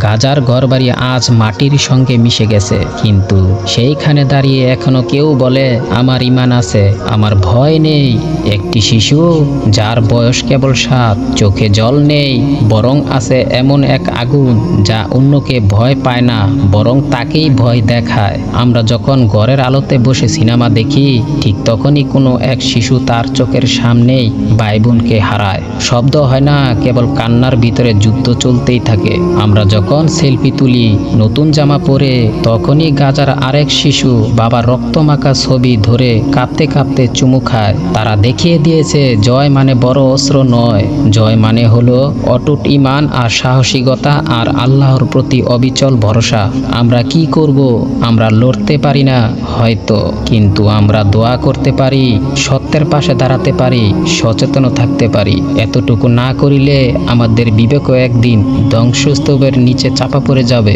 গাজার ঘরবাড়ি আজ মাটির সঙ্গে মিশে গেছে, কিন্তু সেইখানে দাঁড়িয়ে এখনো কেউ বলে আমার ঈমান আছে, আমার ভয় নেই। একটি শিশু যার বয়স কেবল 7, চোখে জল নেই, বরং আছে এমন এক আগুন যা অন্যকে ভয় পায় না, বরং তাকেই ভয় দেখায়। আমরা যখন ঘরের আলোতে বসে সিনেমা দেখি, ঠিক তখনই কোনো এক শিশু তার চোখের সামনেই ভাই বোনকে হারায়। শব্দ হয় না, কেবল কান্নার ভিতরে যুদ্ধ চলতেই থাকে। আমরা যখন সেলফি তুলি নতুন জামা পরে, তখনই গাজার আরেক শিশু বাবার রক্তমাখা ছবি ধরে কাঁপতে কাঁপতে চুমু খায়। তারা দেখিয়ে দিয়েছে জয় মানে বড় অস্ত্র নয়, জয় মানে হলো অটুট ঈমান আর সাহসিকতা আর আল্লাহর প্রতি অবিচল ভরসা। আমরা কি করব? আমরা লড়তে পারি না হয়তো, কিন্তু আমরা দোয়া করতে পারি, সত্যের পাশে দাঁড়াতে পারি, সচেতন থাকতে পারি। এতটুকু না করিলে আমাদের বিবেকও একদিন ধ্বংসস্তূপের নিচে চাপা পড়ে যাবে।